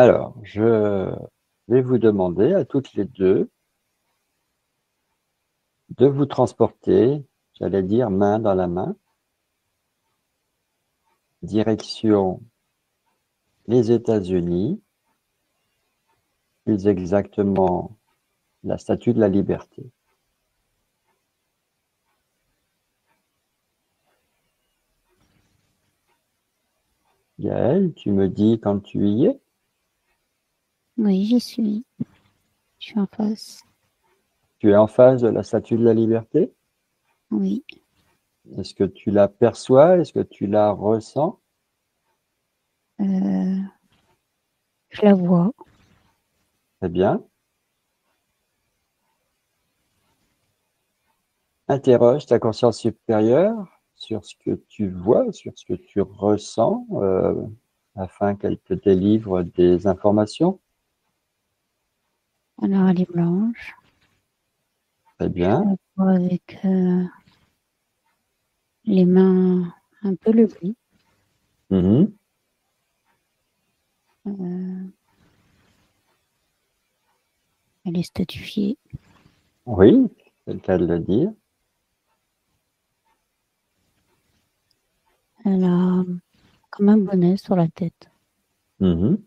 Alors, je vais vous demander à toutes les deux de vous transporter, j'allais dire main dans la main, direction les États-Unis, plus exactement la Statue de la Liberté. Gaëlle, tu me dis quand tu y es? Oui, j'y suis. Je suis en face. Tu es en face de la Statue de la Liberté? Oui. Est-ce que tu la perçois? Est-ce que tu la ressens? Euh, je la vois. Très bien. Interroge ta conscience supérieure sur ce que tu vois, sur ce que tu ressens, afin qu'elle te délivre des informations. Alors, elle est blanche. Très Je bien. la vois avec les mains un peu levées. Mhm. Euh, elle est statifiée. Oui, c'est le cas de le dire. Elle a comme un bonnet sur la tête. Mhm.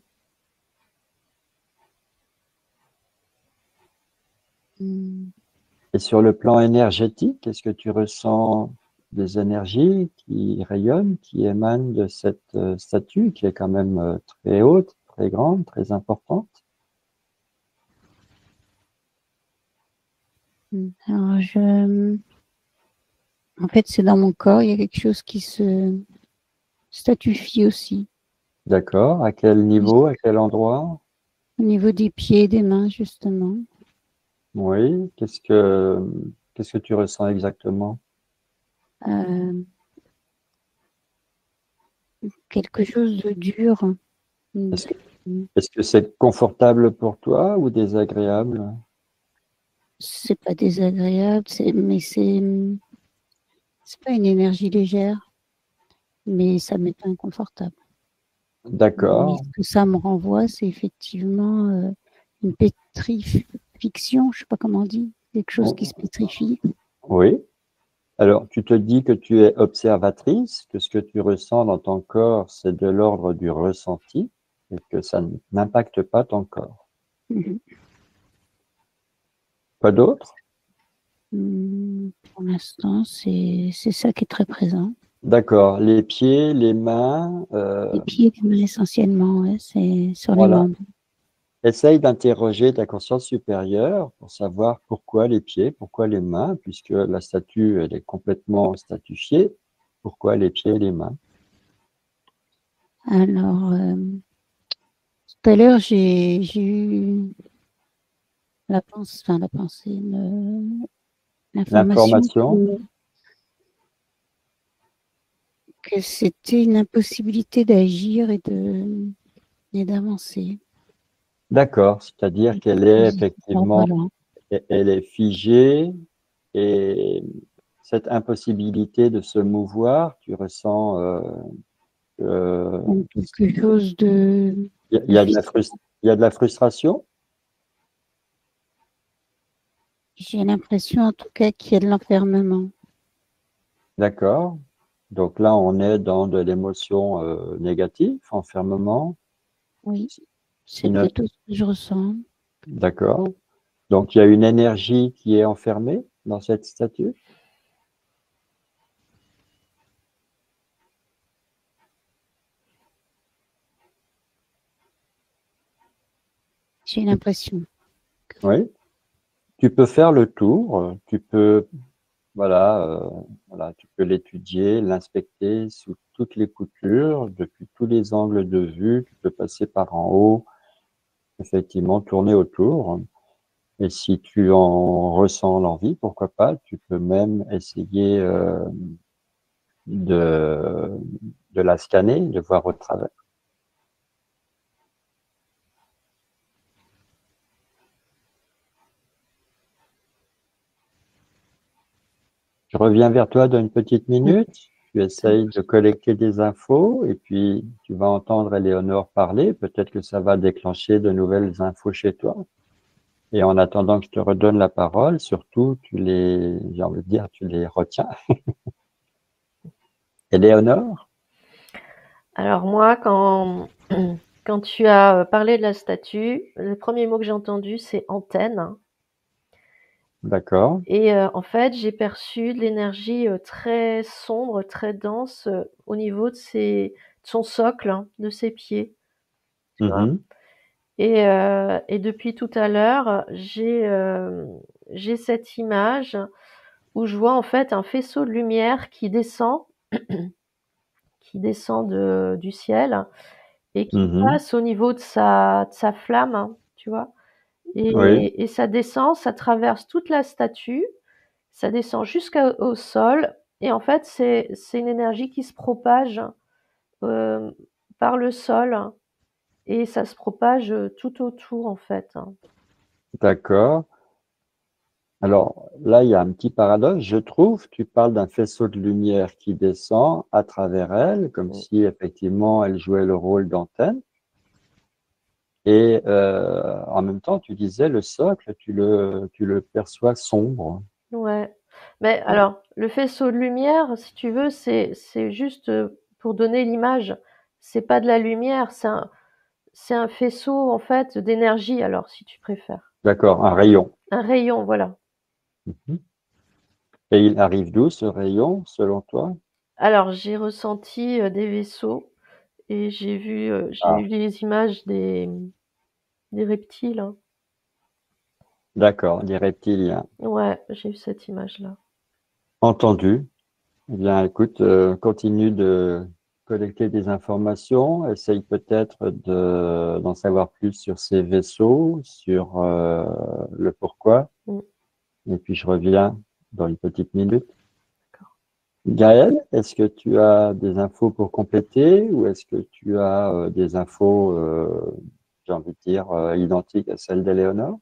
Hmm. Et sur le plan énergétique, est-ce que tu ressens des énergies qui rayonnent, qui émanent de cette statue qui est quand même très haute, très grande, très importante? Alors, en fait, c'est dans mon corps. Il y a quelque chose qui se statufie aussi. D'accord. À quel niveau, à quel endroit? Au niveau des pieds et des mains, justement. Oui. Qu'est-ce que tu ressens exactement? Euh, quelque chose de dur. Est-ce De- que est-ce que c'est confortable pour toi ou désagréable? C'est pas désagréable, mais c'est pas une énergie légère, mais ça m'est pas inconfortable. Mais D'accord. ce que ça me renvoie, c'est effectivement une pétrifiction, je sais pas comment on dit, quelque chose qui se pétrifie. Oui. Alors, tu te dis que tu es observatrice, que ce que tu ressens dans ton corps, c'est de l'ordre du ressenti et que ça n'impacte pas ton corps. Mhm. Quoi d'autre? Pour l'instant, c'est ça qui est très présent. D'accord. Les pieds, les mains, Les pieds, les mains, essentiellement, ouais, c'est sur les voilà. membres. Essaye d'interroger ta conscience supérieure pour savoir pourquoi les pieds, pourquoi les mains, puisque la statue, elle est complètement statifiée. Pourquoi les pieds et les mains? Alors, tout à l'heure, j'ai eu la pensée, l'information L'information? que c'était une impossibilité d'agir et d'avancer. D'accord. C'est-à-dire qu'elle est Alors, effectivement, voilà. elle est figée et cette impossibilité de se mouvoir, tu ressens Donc, qu'il quelque chose y de a de physique. il y a de la frustration? J'ai l'impression, en tout cas, qu'il y a de l'enfermement. D'accord. Donc là, on est dans de l'émotion négative, enfermement. Oui, c'est Une- plutôt ce que je ressens. D'accord. Donc il y a une énergie qui est enfermée dans cette statue. J'ai l'impression. Oui. Tu peux faire le tour. Tu peux, voilà, voilà, tu peux l'étudier, l'inspecter sous toutes les coutures, depuis tous les angles de vue. Tu peux passer par en haut, effectivement, tourner autour. Et si tu en ressens l'envie, pourquoi pas, tu peux même essayer de, de la scanner, de voir au travers. Je reviens vers toi dans une petite minute. tu essayes de collecter des infos et puis tu vas entendre Éléonore parler. Peut-être que ça va déclencher de nouvelles infos chez toi. Et en attendant que je te redonne la parole, surtout, j'ai envie de dire, tu les retiens. Éléonore? Alors moi, quand tu as parlé de la statue, le premier mot que j'ai entendu, c'est antenne. D'accord. Et en fait, j'ai perçu de l'énergie très sombre, très dense au niveau de son socle, hein, de ses pieds. Tu vois. Mhm. Et depuis tout à l'heure, j'ai cette image où je vois en fait un faisceau de lumière qui descend du ciel et qui Mhm. passe au niveau de sa flamme, hein, tu vois. Oui, Et ça descend, ça traverse toute la statue, ça descend jusqu'au sol. Et en fait, c'est une énergie qui se propage euh, par le sol et ça se propage tout autour en fait, hein. d'accord. Alors là, il y a un petit paradoxe, je trouve. Tu parles d'un faisceau de lumière qui descend à travers elle, comme si effectivement elle jouait le rôle d'antenne. Et en même temps, tu disais le socle, tu le perçois sombre. Ouais. Mais alors, le faisceau de lumière, si tu veux, c'est juste pour donner l'image. C'est pas de la lumière, c'est un faisceau en fait d'énergie. Alors, si tu préfères, D'accord, un rayon. un rayon, voilà. Mhm. Et il arrive d'où ce rayon, selon toi? Alors, j'ai ressenti des vaisseaux et j'ai eu Ah, les images des reptiles, hein. d'accord, des reptiliens. Ouais, j'ai eu cette image-là. Entendu. Eh bien, écoute, continue de collecter des informations, essaye peut-être d'en savoir plus sur ces vaisseaux, sur le pourquoi, Mm, et puis je reviens dans une petite minute. d'accord. Gaël, est-ce que tu as des infos pour compléter ou est-ce que tu as des infos, j'ai envie de dire, identiques à celles d'Éléonore?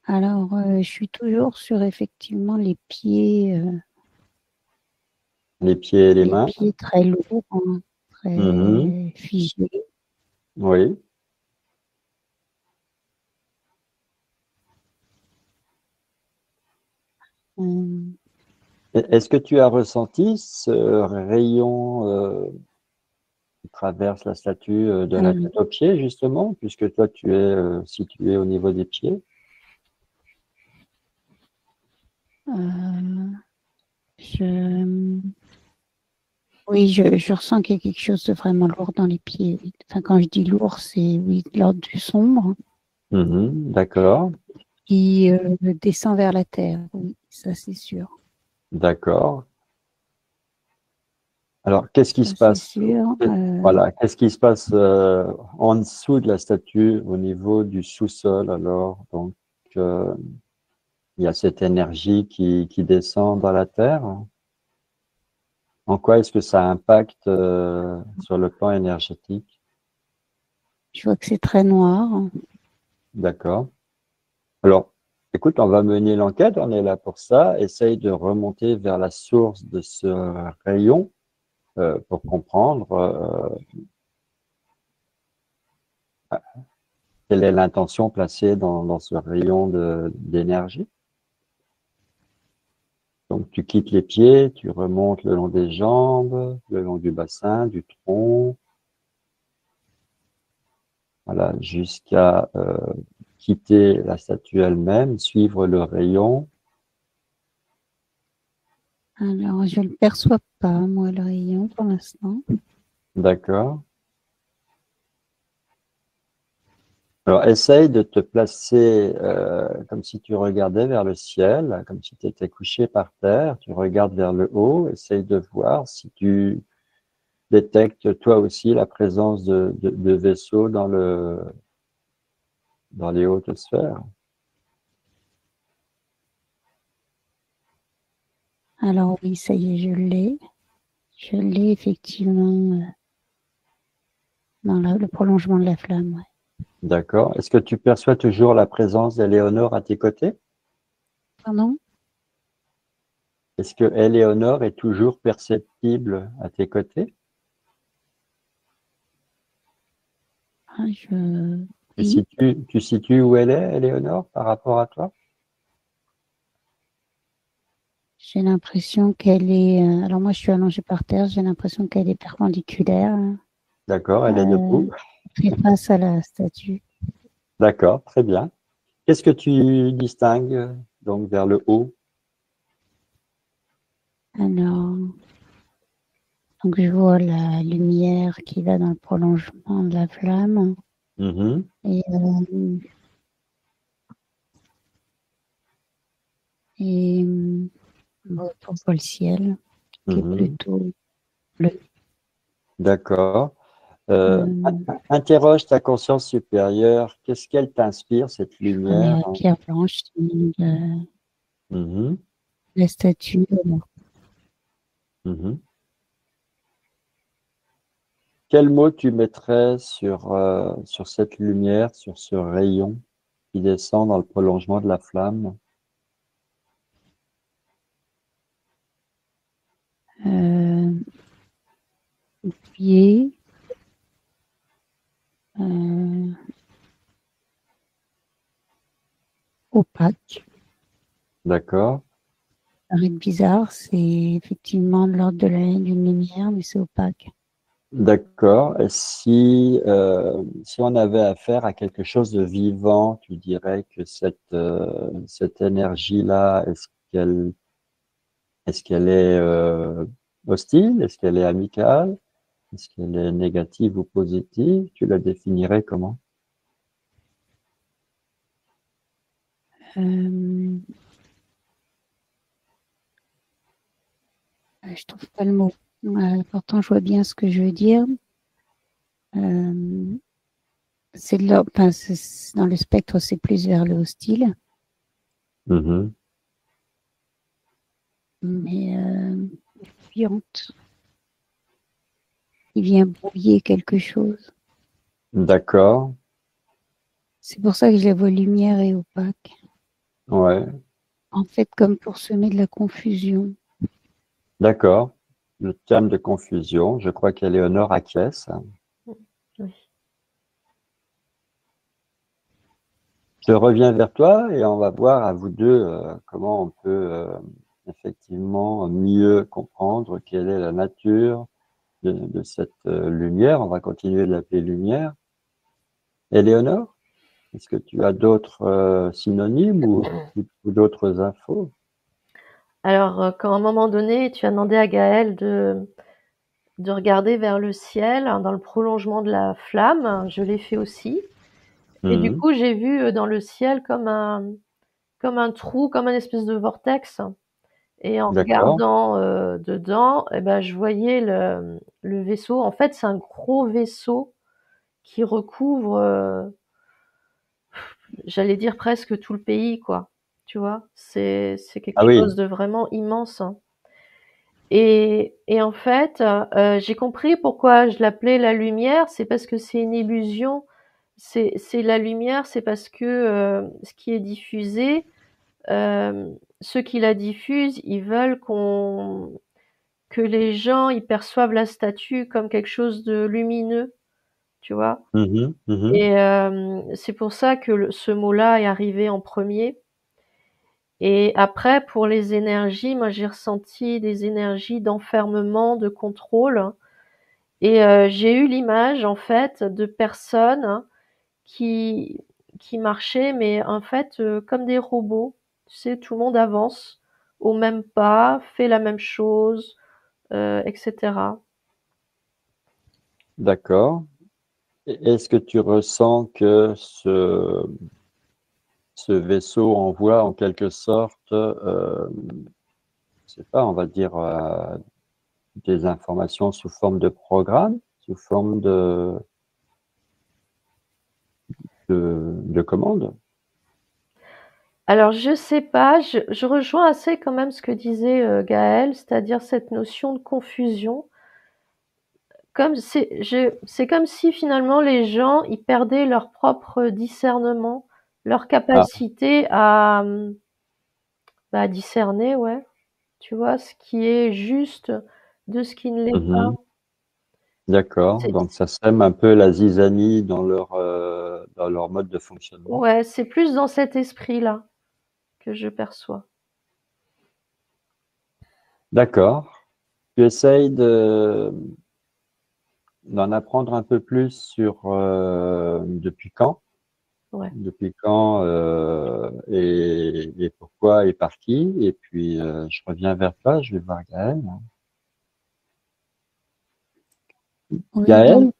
Alors, je suis toujours sur effectivement Les pieds et les les mains? pieds très lourds, hein, Mhm. très figés. Oui. Euh, Est-ce que tu as ressenti ce rayon qui traverse la statue de la alors, tête aux pieds, justement, puisque toi, tu es situé au niveau des pieds? euh, je, oui, je ressens qu'il y a quelque chose de vraiment lourd dans les pieds. Enfin, quand je dis lourd, c'est oui, de l'ordre du sombre Mhm. D'accord, qui descend vers la terre. Oui, ça c'est sûr. d'accord. Alors, qu'est-ce qui Ça se c'est passe? sûr. Voilà, qu'est-ce qui se passe en dessous de la statue, au niveau du sous-sol, alors? Donc, euh, il y a cette énergie qui descend dans la terre. En quoi est-ce que ça impacte sur le plan énergétique? Je vois que c'est très noir. D'accord. Alors, écoute, on va mener l'enquête, on est là pour ça. Essaye de remonter vers la source de ce rayon pour comprendre quelle est l'intention placée dans ce rayon d'énergie. Donc, tu quittes les pieds, tu remontes le long des jambes, le long du bassin, du tronc, voilà, jusqu'à quitter la statue elle-même, suivre le rayon. Alors, je ne le perçois pas, moi, le rayon, pour l'instant. D'accord. Alors, essaye de te placer comme si tu regardais vers le ciel, comme si tu étais couché par terre. Tu regardes vers le haut. Essaye de voir si tu détectes toi aussi la présence de vaisseaux dans les hautes sphères. Alors oui, ça y est, je l'ai. Je l'ai effectivement dans le prolongement de la flamme. Ouais. D'accord. Est-ce que tu perçois toujours la présence d'Éléonore à tes côtés? Pardon? Est-ce que Éléonore est toujours perceptible à tes côtés? Ah, Tu oui, situes où elle est, Éléonore, par rapport à toi? j'ai l'impression qu'elle est. Alors moi, je suis allongée par terre. J'ai l'impression qu'elle est perpendiculaire, D'accord, elle est euh, debout. fait face à la statue. D'accord, très bien. Qu'est-ce que tu distingues donc vers le haut? Alors, donc je vois la lumière qui va dans le prolongement de la flamme Mhm, et, et bon, on voit le ciel qui est mhm. plutôt bleu. D'accord. Euh, Interroge ta conscience supérieure. Qu'est-ce qu'elle t'inspire, cette je vois lumière? la pierre blanche de Mhm, la statue. mhm. Quel mot tu mettrais sur cette lumière, sur ce rayon qui descend dans le prolongement de la flamme? Euh, Pied, euh, opaque. D'accord. Ça paraît bizarre, c'est effectivement de l'ordre de d'une lumière, mais c'est opaque. D'accord. Et si on avait affaire à quelque chose de vivant, tu dirais que cette énergie-là, est-ce qu'elle est hostile? Est-ce qu'elle est amicale? Est-ce qu'elle est négative ou positive? Tu la définirais comment? Euh, je trouve pas le mot. Pourtant, je vois bien ce que je veux dire. Euh, c'est de l'ordre, enfin, dans le spectre, c'est plus vers le hostile, Mhm. mais bruyante. Il vient brouiller quelque chose. D'accord. C'est pour ça que je la vois lumière et opaque. Ouais. En fait, comme pour semer de la confusion. D'accord. Le terme de confusion, je crois qu'Éléonore acquiesce. Oui. Je reviens vers toi et on va voir à vous deux comment on peut effectivement mieux comprendre quelle est la nature de cette lumière. On va continuer de l'appeler lumière. Éléonore, est-ce que tu as d'autres synonymes ou d'autres infos? Alors, quand à un moment donné, tu as demandé à Gaël de regarder vers le ciel, hein, dans le prolongement de la flamme, je l'ai fait aussi. Et du Mhm. coup, j'ai vu dans le ciel comme un trou, comme un espèce de vortex. Et en D'accord. regardant dedans, eh ben, je voyais le vaisseau. En fait, c'est un gros vaisseau qui recouvre, j'allais dire presque tout le pays, quoi. Tu vois, c'est quelque Ah chose oui. de vraiment immense, hein. Et en fait, j'ai compris pourquoi je l'appelais la lumière, c'est parce que c'est une illusion. C'est la lumière, c'est parce que ce qui est diffusé, ceux qui la diffusent, ils veulent que les gens ils perçoivent la statue comme quelque chose de lumineux, tu vois. Mhm, mhm. Et c'est pour ça que ce mot-là est arrivé en premier. Et après, pour les énergies, moi j'ai ressenti des énergies d'enfermement, de contrôle. Et j'ai eu l'image en fait de personnes qui qui marchaient, mais en fait comme des robots. Tu sais, tout le monde avance au même pas, fait la même chose, etc. D'accord. Est-ce que tu ressens que ce vaisseau envoie en quelque sorte, je sais pas, on va dire des informations sous forme de programme, sous forme de commande? Alors je sais pas, je rejoins assez quand même ce que disait Gaël, c'est-à-dire cette notion de confusion. C'est comme si finalement les gens ils perdaient leur propre discernement, leur Ah, capacité à, bah, discerner, ouais, tu vois, ce qui est juste de ce qui ne l'est pas. Mhm. D'accord. C'est, Donc ça sème un peu la zizanie dans leur mode de fonctionnement. ouais, c'est plus dans cet esprit-là que je perçois. D'accord. Tu essayes d'en apprendre un peu plus sur Ouais. depuis quand et pourquoi et par qui. Et puis je reviens vers toi, je vais voir Gaël. Oui, donc, Gaël,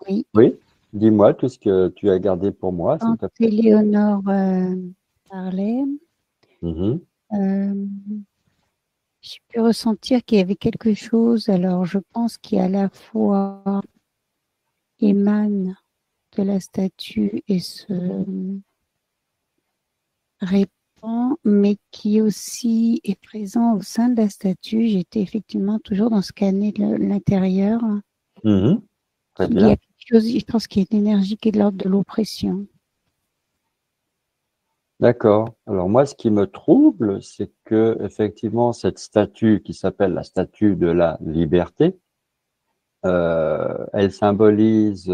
oui. oui, dis-moi tout ce que tu as gardé pour moi, s'il Quand te plaît. Éléonore parlait, Mhm. euh, j'ai pu ressentir qu'il y avait quelque chose. Alors, je pense qu'il à la fois émane de la statue et se répand, mais qui aussi est présent au sein de la statue. J'étais effectivement toujours dans scanner l'intérieur. Mhm. Très Qu'il y a bien. quelque chose, je pense qu'il y a une énergie qui est de l'ordre de l'oppression. D'accord. Alors moi, ce qui me trouble, c'est que effectivement cette statue qui s'appelle la statue de la liberté, elle symbolise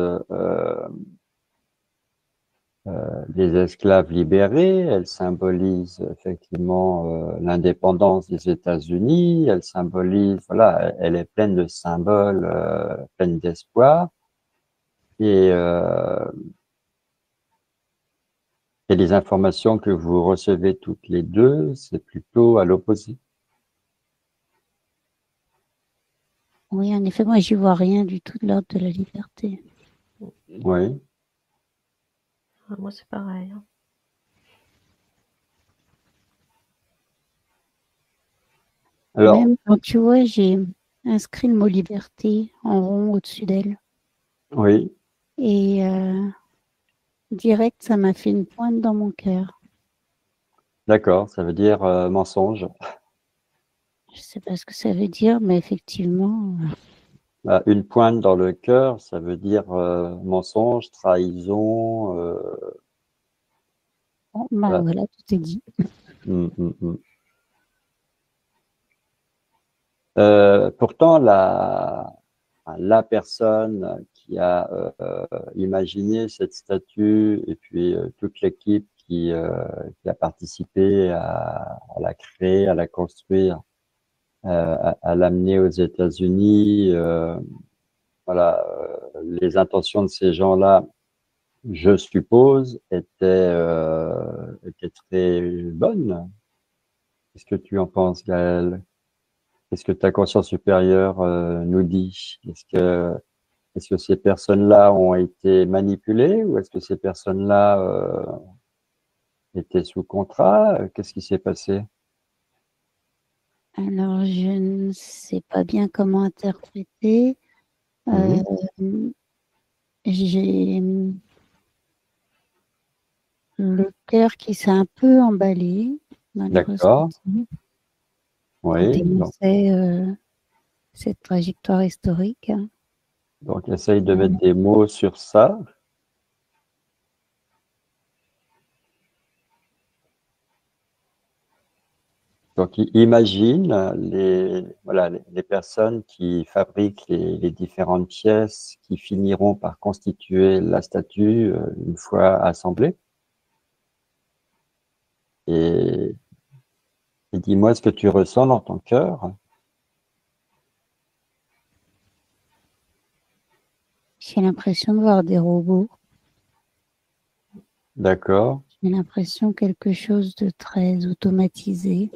les esclaves libérés, elle symbolise effectivement l'indépendance des États-Unis, elle symbolise, voilà, elle est pleine de symboles, pleine d'espoir. Et, euh, et les informations que vous recevez toutes les deux, c'est plutôt à l'opposé. Oui, en effet, moi, j'y vois rien du tout de l'ordre de la liberté. Oui. Moi, c'est pareil. Alors, Même quand tu vois, j'ai inscrit le mot liberté en rond au-dessus d'elle. oui, Et direct, ça m'a fait une pointe dans mon cœur. d'accord, ça veut dire mensonge. Je sais pas ce que ça veut dire, mais effectivement, Une pointe dans le cœur, ça veut dire mensonge, trahison. bon, bah Voilà. voilà, tout est dit. Mm, mm, mm. Pourtant, la personne qui a imaginé cette statue et puis toute l'équipe qui a participé à la créer, à la construire, à l'amener aux États-Unis, voilà, les intentions de ces gens-là, je suppose, étaient très bonnes. Qu'est-ce que tu en penses, Gaël? Qu'est-ce que ta conscience supérieure nous dit? Est-ce que ces personnes-là ont été manipulées ou est-ce que ces personnes-là étaient sous contrat? Qu'est-ce qui s'est passé? Alors, je ne sais pas bien comment interpréter. Euh, Mhm. j'ai le cœur qui s'est un peu emballé dans les D'accord. ressentis quand Oui. énonçait cette trajectoire historique. Donc, essaye de mettre des mots sur ça. Donc, imagine voilà, les personnes qui fabriquent les différentes pièces qui finiront par constituer la statue une fois assemblée. Et, et dis-moi ce que tu ressens dans ton cœur. J'ai l'impression de voir des robots. D'accord, J'ai l'impression quelque chose de très automatisé,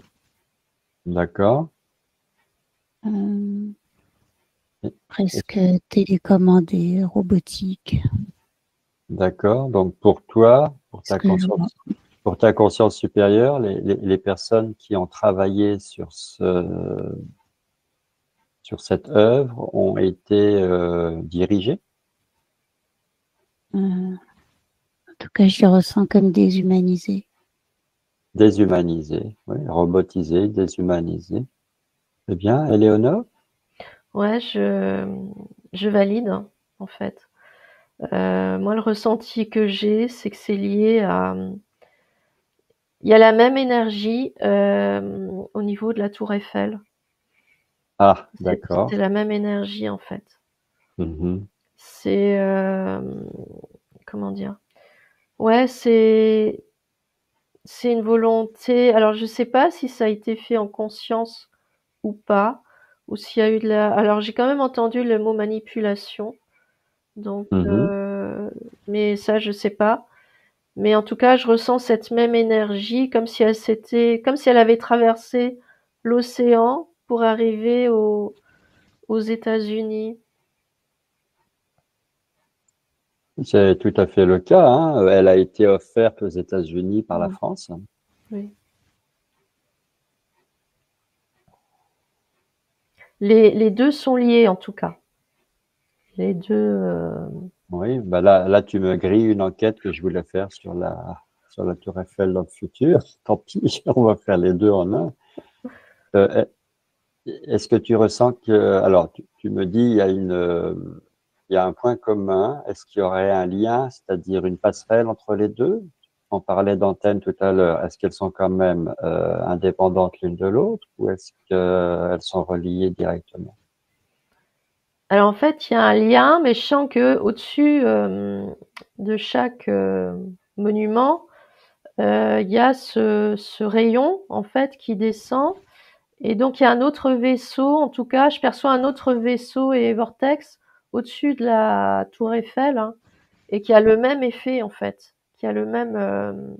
d'accord. euh, Et- et- presque télécommandé, robotique. D'accord. Donc, pour toi, Ce que je vois. pour ta conscience supérieure, les personnes qui ont travaillé sur cette œuvre ont été dirigées, En tout cas, je les ressens comme déshumanisés. déshumanisées, oui, robotisées, déshumanisées. Eh bien, Éléonore? Ouais, je valide, en fait. Moi, le ressenti que j'ai, c'est que c'est lié Il y a la même énergie au niveau de la tour Eiffel. Ah, C'est d'accord. la même énergie en fait. Mhm. C'est comment dire? Ouais, c'est une volonté. Alors je sais pas si ça a été fait en conscience ou pas, ou s'il y a eu de la. Alors j'ai quand même entendu le mot manipulation, donc Mhm. mais ça je sais pas. Mais en tout cas, je ressens cette même énergie comme si elle avait traversé l'océan pour arriver aux États-Unis. C'est tout à fait le cas, hein. Elle a été offerte aux États-Unis par la Mm. France. Oui. Les deux sont liés en tout cas. Les deux. Oui, bah là, tu me grilles une enquête que je voulais faire sur la Tour Eiffel dans le futur. Tant pis, on va faire les deux en un. Euh, Est-ce que tu ressens que, alors, tu me dis, il y a un point commun. Est-ce qu'il y aurait un lien, c'est-à-dire une passerelle entre les deux? On parlait d'antennes tout à l'heure. Est-ce qu'elles sont quand même indépendantes l'une de l'autre ou est-ce qu'elles sont reliées directement? Alors en fait, il y a un lien, mais je sens que au-dessus de chaque monument, il y a ce rayon en fait qui descend. Et donc il y a un autre vaisseau, en tout cas, je perçois un autre vaisseau et vortex au-dessus de la tour Eiffel, hein, et qui a le même effet en fait, qui a le même,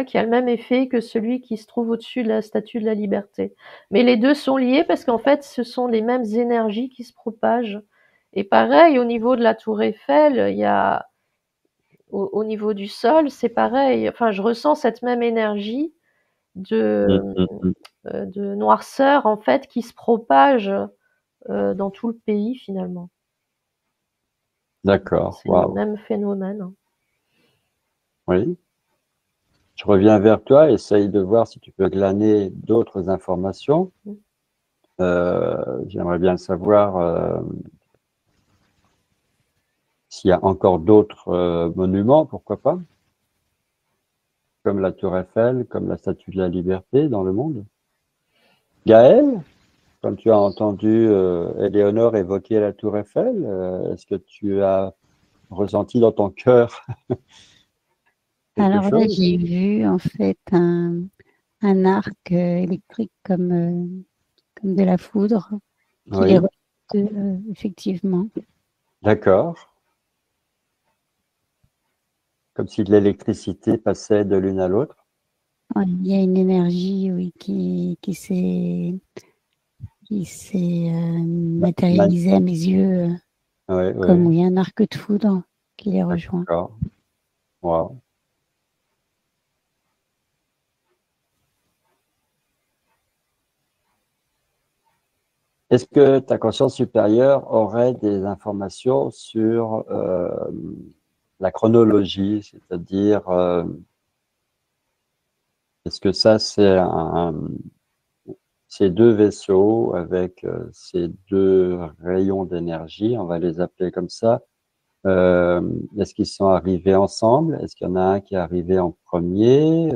qui a le même effet que celui qui se trouve au-dessus de la Statue de la Liberté. Mais les deux sont liés parce qu'en fait, ce sont les mêmes énergies qui se propagent. Et pareil, au niveau de la tour Eiffel, il y a au niveau du sol, c'est pareil. Enfin, je ressens cette même énergie de, Hum, hum, hum. de noirceur en fait qui se propage dans tout le pays finalement. D'accord. C'est le Waouh. même phénomène. Oui. Je reviens vers toi. Essaye de voir si tu peux glaner d'autres informations. J'aimerais bien savoir s'il y a encore d'autres monuments, pourquoi pas, comme la Tour Eiffel, comme la Statue de la Liberté dans le monde. Gaël, quand tu as entendu Éléonore évoquer la Tour Eiffel, est-ce que tu as ressenti dans ton cœur quelque Alors là, chose? j'ai vu en fait un arc électrique comme de la foudre qui les Oui, relie effectivement. d'accord. Comme si de l'électricité passait de l'une à l'autre. Ouais, il y a une énergie, oui, qui s'est matérialisée à mes yeux Oui, comme oui, oui, un arc de foudre qui les rejoint. d'accord. Wow. Est-ce que ta conscience supérieure aurait des informations sur la chronologie, c'est-à-dire est-ce que ça ces deux vaisseaux avec ces deux rayons d'énergie, on va les appeler comme ça, euh, est-ce qu'ils sont arrivés ensemble? Est-ce qu'il y en a un qui est arrivé en premier?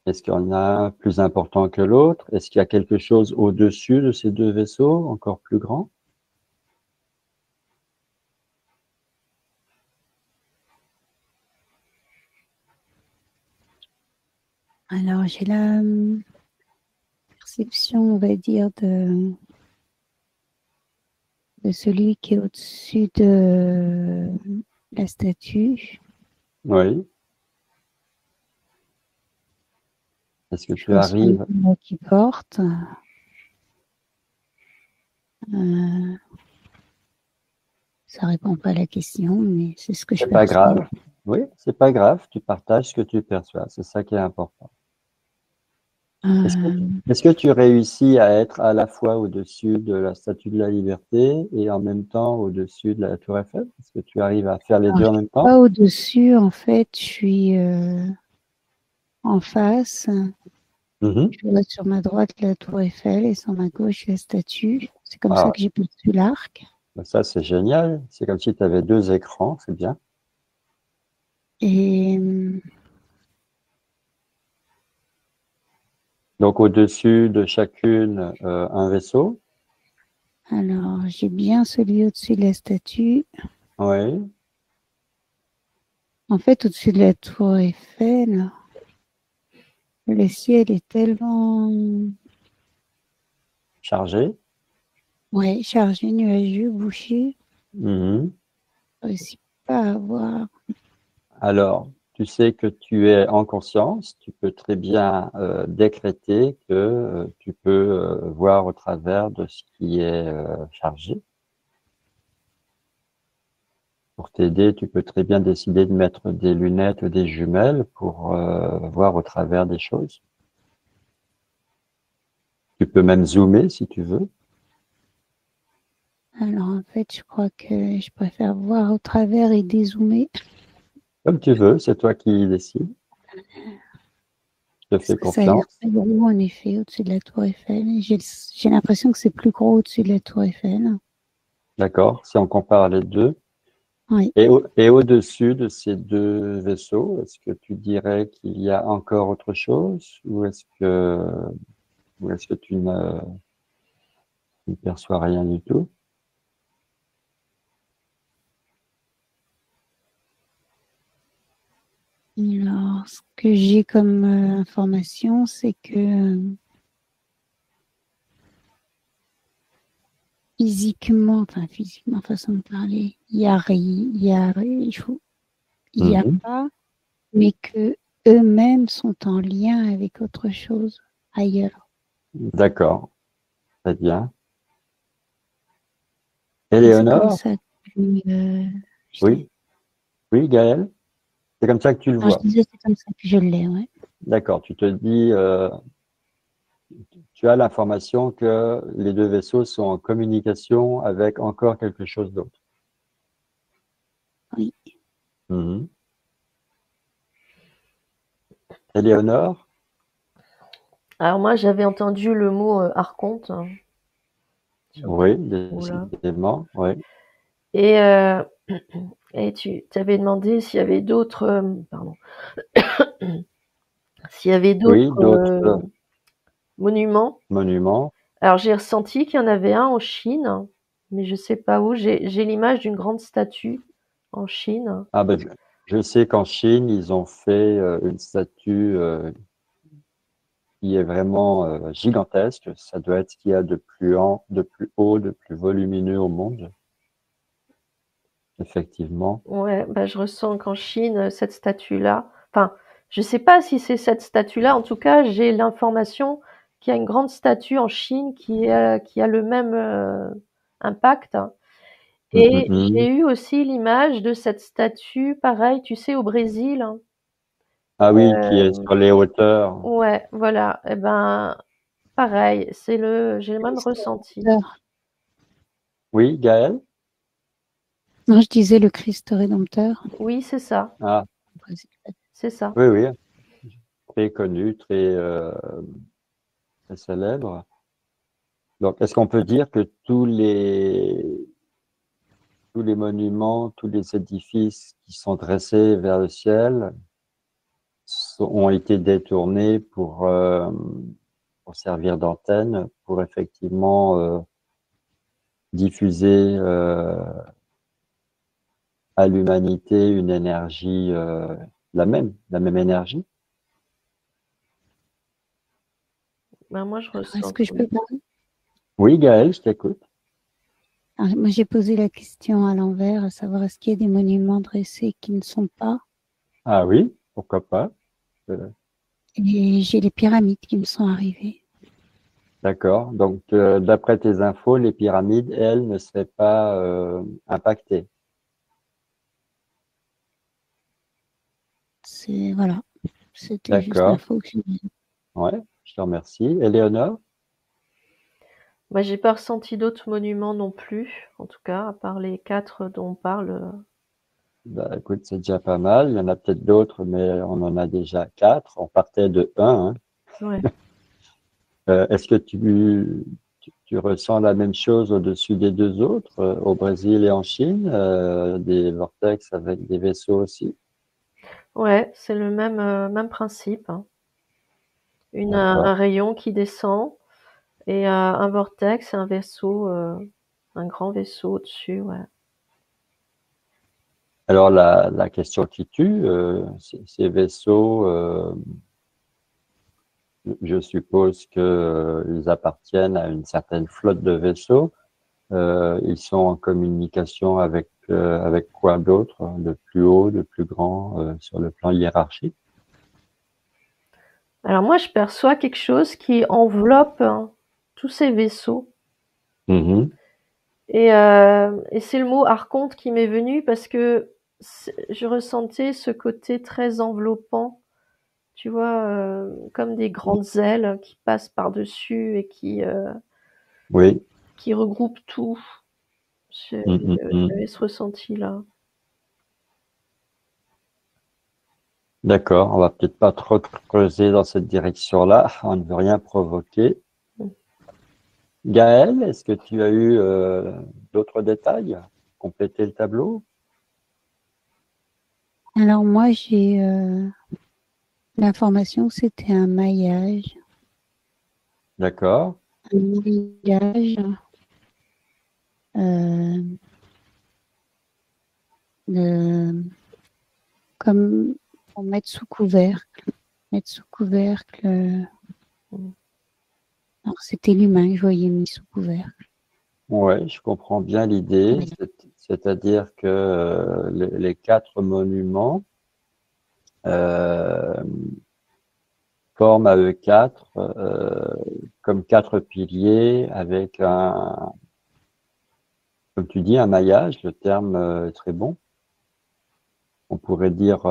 Est-ce qu'il y en a un plus important que l'autre? Est-ce qu'il y a quelque chose au-dessus de ces deux vaisseaux, encore plus grand? Alors, j'ai la perception, on va dire, de celui qui est au-dessus de la statue. Oui. Est-ce que Je tu ressens arrives? une voix qui porte. Ça répond pas à la question, mais c'est ce que je C'est pas perçois. grave. Oui, c'est pas grave. Tu partages ce que tu perçois. C'est ça qui est important. Est-ce que, Euh, est-ce que tu réussis à être à la fois au-dessus de la Statue de la Liberté et en même temps au-dessus de la Tour Eiffel? Est-ce que tu arrives à faire les alors, deux je en suis même temps? pas au-dessus, en fait, je suis en face. Mhm. Je vois sur ma droite la tour Eiffel et sur ma gauche la statue. C'est comme ça Ah, que j'ai perçu l'arc. Ça, c'est génial. C'est comme si tu avais 2 écrans, c'est bien. Et Donc, au-dessus de chacune, un vaisseau. alors, j'ai bien celui au-dessus de la statue. Oui. En fait, au-dessus de la tour Eiffel, le ciel est tellement Chargé. chargé, nuageux, bouché. Mhm. Je ne réussis pas à voir. Alors, tu sais que tu es en conscience. Tu peux très bien décréter que tu peux voir au travers de ce qui est chargé. Pour t'aider, tu peux très bien décider de mettre des lunettes ou des jumelles pour voir au travers des choses. Tu peux même zoomer si tu veux. Alors, en fait, je crois que je préfère voir au travers et dézoomer. Comme tu veux, c'est toi qui décides. Je te Parce fais que ça a l'air confiance. très gros, en effet, au-dessus de la tour Eiffel. J'ai l'impression que c'est plus gros au-dessus de la tour Eiffel. D'accord? Si on compare les deux. Oui. Et au-dessus de ces 2 vaisseaux, est-ce que tu dirais qu'il y a encore autre chose ou est-ce que tu ne perçois rien du tout? Alors, ce que j'ai comme information, c'est que physiquement, façon de parler, il y a Mhm. pas, mais que eux-mêmes sont en lien avec autre chose ailleurs. D'accord, très bien. C'est comme Éléonore? ça que je Oui, l'ai. oui, Gaël? C'est comme ça que tu le Alors, je vois. disais, c'est comme ça que je l'ai, ouais. D'accord, tu te dis, tu as l'information que les 2 vaisseaux sont en communication avec encore quelque chose d'autre. Oui. Mhm. Éléonore? Alors moi, j'avais entendu le mot archonte sur Oui, ce mot-là. décidément, oui. Et, et tu t'avais demandé s'il y avait d'autres, pardon, s'il y avait Oui, d'autres d'autres monuments. monuments. Alors j'ai ressenti qu'il y en avait un en Chine, mais je sais pas où. J'ai l'image d'une grande statue en Chine. Ah ben, je sais qu'en Chine, ils ont fait une statue qui est vraiment gigantesque. Ça doit être ce qu'il y a de plus haut, de plus volumineux au monde, effectivement. Ouais, bah je ressens qu'en Chine, cette statue-là, enfin, je sais pas si c'est cette statue-là. En tout cas, j'ai l'information qu'il y a une grande statue en Chine qui a le même impact. Et j'ai Mhm. eu aussi l'image de cette statue, pareil, tu sais, au Brésil. Ah oui, qui est Euh, sur les hauteurs. ouais, voilà. Et ben, pareil, j'ai le même ressenti. Oui, Gaël? Non, je disais le Christ rédempteur. Oui, c'est ça, Ah, c'est ça. oui, oui, très connu, très célèbre. Donc, est-ce qu'on peut dire que tous les monuments, tous les édifices qui sont dressés vers le ciel ont été détournés pour servir d'antenne, pour effectivement diffuser à l'humanité une énergie, la même énergie? Ben, moi, je Alors, est-ce ressens que que je peux oui. parler? Oui, Gaël, je t'écoute. Alors, moi, j'ai posé la question à l'envers, à savoir est-ce qu'il y a des monuments dressés qui ne sont pas? Ah oui, pourquoi pas? Euh, Et j'ai les pyramides qui me sont arrivées. D'accord. Donc, d'après tes infos, les pyramides, elles, ne seraient pas impactées. Voilà, c'était juste D'accord. l'info que j'ai. Ouais, je te remercie. Éléonore? Moi, j'ai pas ressenti d'autres monuments non plus, en tout cas, à part les 4 dont on parle. Bah, écoute, c'est déjà pas mal. Il y en a peut-être d'autres, mais on en a déjà 4. On partait de 1, hein. Ouais. Est-ce que tu ressens la même chose au-dessus des deux autres, au Brésil et en Chine, des vortex avec des vaisseaux aussi? Ouais, c'est le même principe, hein. Un D'accord. rayon qui descend et un vortex, un vaisseau, un grand vaisseau au-dessus, ouais. Alors la question qui tue, ces vaisseaux, je suppose que ils appartiennent à une certaine flotte de vaisseaux. Ils sont en communication avec quoi d'autre, de plus haut, de plus grand, sur le plan hiérarchique? Alors moi, je perçois quelque chose qui enveloppe, hein, tous ces vaisseaux. Mhm. Et c'est le mot archonte qui m'est venu parce que je ressentais ce côté très enveloppant, tu vois, comme des grandes ailes qui passent par-dessus et Oui. qui regroupent tout. Mhm, mhm. J'avais ce ressenti-là. D'accord, on va peut-être pas trop creuser dans cette direction-là, on ne veut rien provoquer. Gaël, est-ce que tu as eu d'autres détails? Compléter le tableau? Alors moi, j'ai l'information que c'était D'accord. un maillage euh, de, comme pour mettre sous couvercle. Alors c'était l'humain que je voyais mis sous couvercle. Ouais, je comprends bien l'idée, c'est-à-dire que les quatre monuments euh, forment à eux quatre comme quatre piliers avec comme tu dis, un maillage, le terme est très bon. On pourrait dire,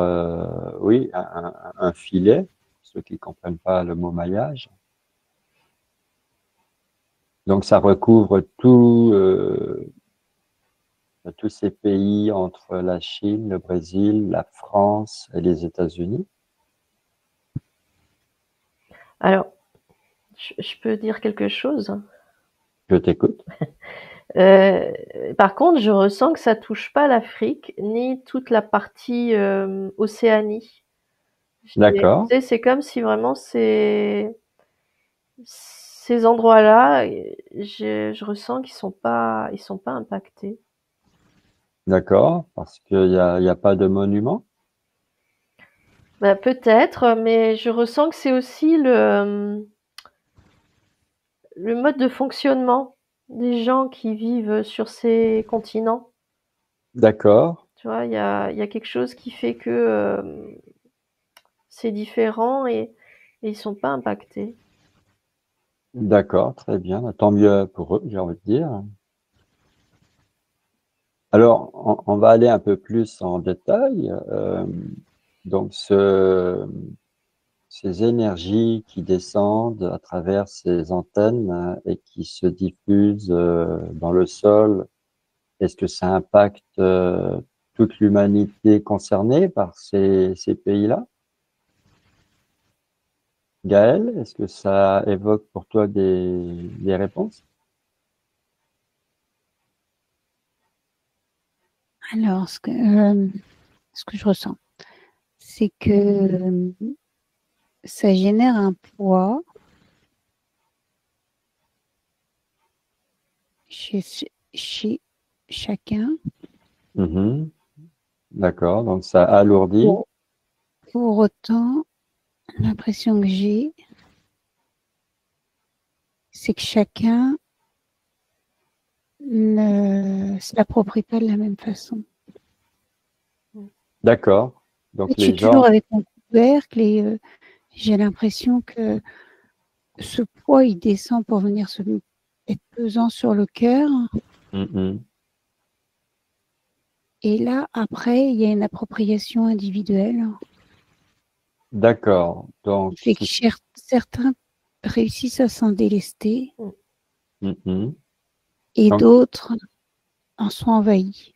oui, un filet, pour ceux qui ne comprennent pas le mot maillage. Donc ça recouvre tous ces pays entre la Chine, le Brésil, la France et les États-Unis. Alors, je peux dire quelque chose? Je t'écoute. Euh, Par contre, je ressens que ça touche pas l'Afrique ni toute la partie Océanie. Tu D'accord, sais, c'est comme si vraiment ces endroits-là, je ressens ils sont pas impactés. d'accord, parce qu'il y a pas de monument. Bah, peut-être, mais je ressens que c'est aussi le mode de fonctionnement des gens qui vivent sur ces continents. D'accord, Tu vois, il y a quelque chose qui fait que c'est différent et ils sont pas impactés. d'accord, très bien. Tant mieux pour eux, j'ai envie de dire. Alors, on va aller un peu plus en détail. Donc, ces énergies qui descendent à travers ces antennes et qui se diffusent dans le sol, est-ce que ça impacte toute l'humanité concernée par ces pays-là? Gaël, est-ce que ça évoque pour toi des réponses? Alors, ce que je ressens, c'est que ça génère un poids chez, chez chacun. Mhm. D'accord, donc ça alourdit. Pour, pour autant, l'impression que j'ai, c'est que chacun ne se l'approprie pas de la même façon. D'accord, En fait, donc je suis les toujours gens, avec mon couvercle et j'ai l'impression que ce poids, il descend pour venir être pesant sur le cœur. Mhm. Et là, après, il y a une appropriation individuelle D'accord, qui donc fait que certains réussissent à s'en délester mhm. et Donc, d'autres en sont envahis.